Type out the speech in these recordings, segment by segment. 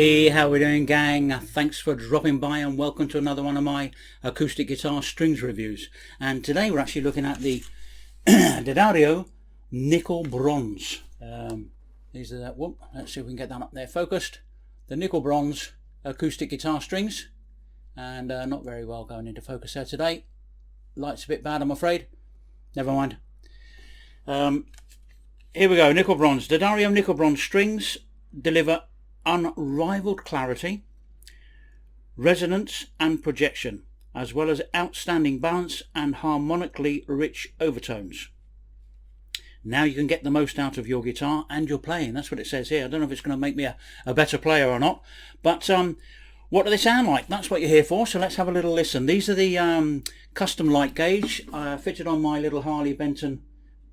Hey, how we doing, gang? Thanks for dropping by and welcome to another one of my acoustic guitar strings reviews. And today we're actually looking at the Daddario Nickel Bronze. These are that. Whoop, let's see if we can get that up there focused. The Nickel Bronze acoustic guitar strings, and not very well going into focus there today. Light's a bit bad, I'm afraid. Never mind. Here we go. Nickel Bronze. Daddario Nickel Bronze strings deliver unrivaled clarity, resonance and projection, as well as outstanding balance and harmonically rich overtones. Now you can get the most out of your guitar and your playing. That's what it says here. I don't know if it's going to make me a better player or not, but what do they sound like? That's what you're here for, so let's have a little listen. These are the custom light gauge fitted on my little Harley Benton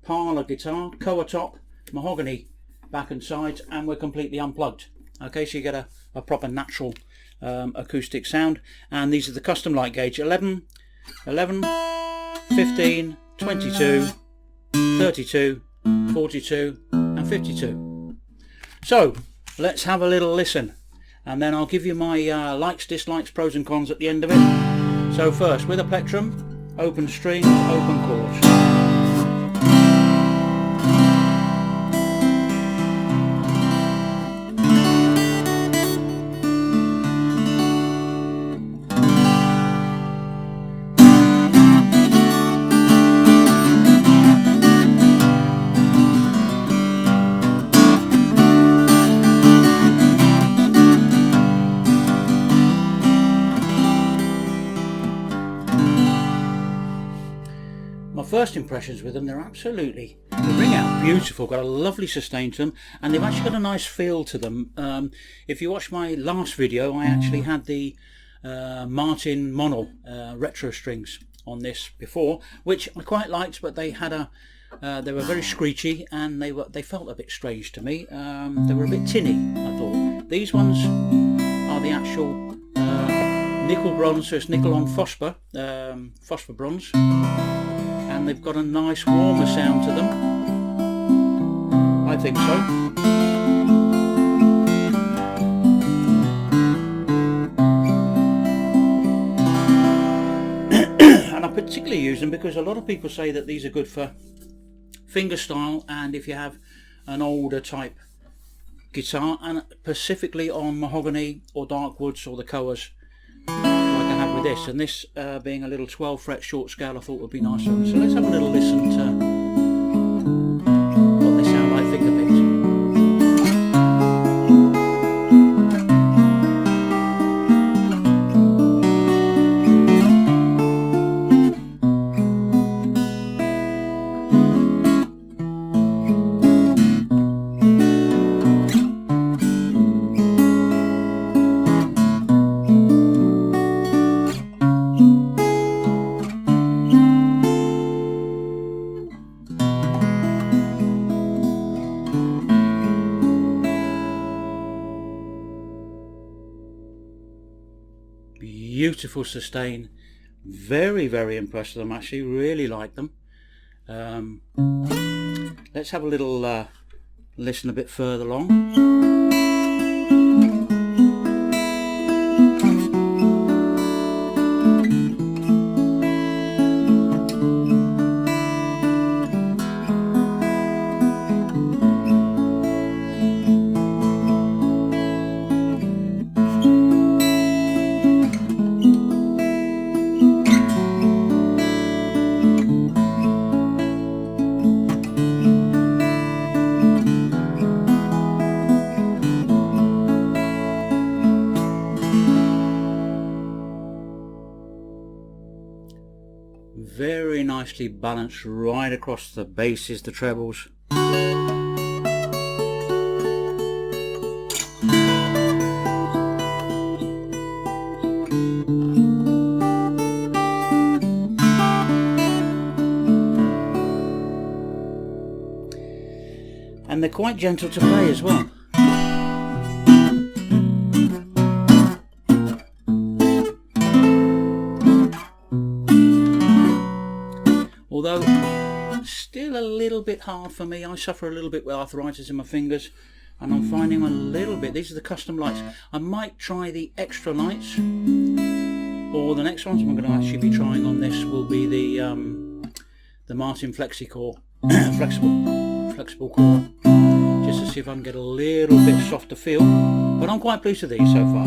Parlor guitar, Koa top, mahogany back and sides, and we're completely unplugged. Okay, so you get a proper natural acoustic sound. And these are the custom light gauge: 11, 15, 22, 32, 42 and 52. So let's have a little listen, and then I'll give you my likes, dislikes, pros and cons at the end of it. So first, with a plectrum, open strings, open chords. My first impressions with them, they ring out beautiful, got a lovely sustain to them, and they've actually got a nice feel to them. If you watch my last video, I actually had the Martin Mono retro strings on this before, which I quite liked, but they had they were very screechy and they felt a bit strange to me. They were a bit tinny, I thought. These ones are the actual nickel bronze, so it's nickel on phosphor, phosphor bronze. And they've got a nice warmer sound to them. I think so. And I particularly use them because a lot of people say that these are good for fingerstyle, and if you have an older type guitar, and specifically on mahogany or dark woods or the Koas, with this, and this being a little 12 fret short scale, I thought would be nice. So let's have a little listen to what they sound like finger picks. Beautiful sustain, very impressed with them. Actually really like them. Let's have a little listen a bit further along. Very nicely balanced right across the basses, the trebles. And they're quite gentle to play as well. Although still a little bit hard for me. I suffer a little bit with arthritis in my fingers. and I'm finding a little bit, these are the custom lights. I might try the extra lights, or the next ones I'm going to actually be trying on this will be the Martin Flexi Core, flexible core, just to see if I can get a little bit softer feel, but I'm quite pleased with these so far.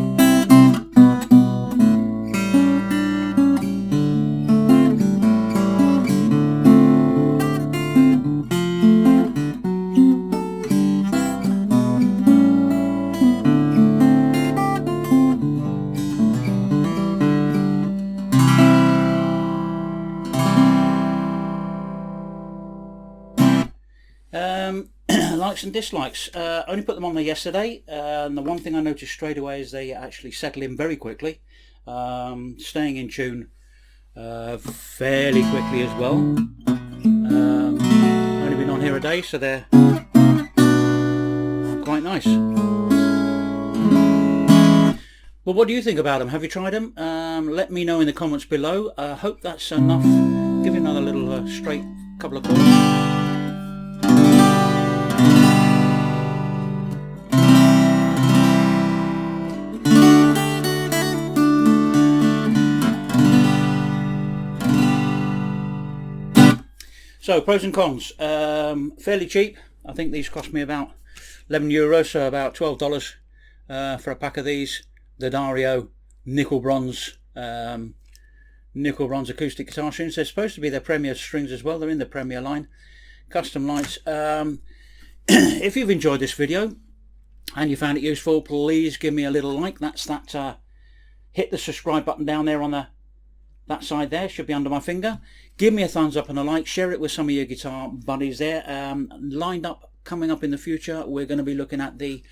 Likes and dislikes. Only put them on there yesterday, and the one thing I noticed straight away is they actually settle in very quickly, staying in tune fairly quickly as well. Only been on here a day, so they're quite nice. Well, what do you think about them? Have you tried them? Let me know in the comments below. I hope that's enough. Give it another little straight couple of chords. So pros and cons, fairly cheap. I think these cost me about €11, so about $12 for a pack of these. Daddario nickel bronze acoustic guitar strings. They're supposed to be their Premier strings as well. They're in the Premier line. Custom lights. If you've enjoyed this video and you found it useful, please give me a little like. That's that. Hit the subscribe button down there on that side there, should be under my finger. Give me a thumbs up and a like. Share it with some of your guitar buddies there. Lined up, coming up in the future, we're going to be looking at the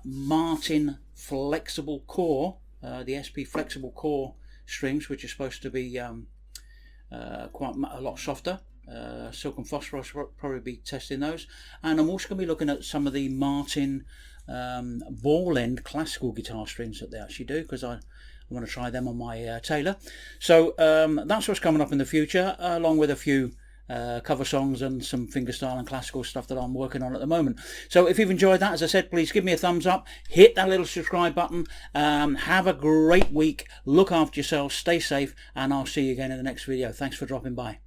Martin flexible core, the SP flexible core strings, which are supposed to be quite a lot softer. Silk and Phosphor, I'll probably be testing those. And I'm also going to be looking at some of the Martin ball end classical guitar strings that they actually do, because I want to try them on my Taylor. So that's what's coming up in the future, along with a few cover songs and some fingerstyle and classical stuff that I'm working on at the moment. So if you've enjoyed that, as I said, please give me a thumbs up, hit that little subscribe button. Have a great week, look after yourselves, stay safe, and I'll see you again in the next video. Thanks for dropping by.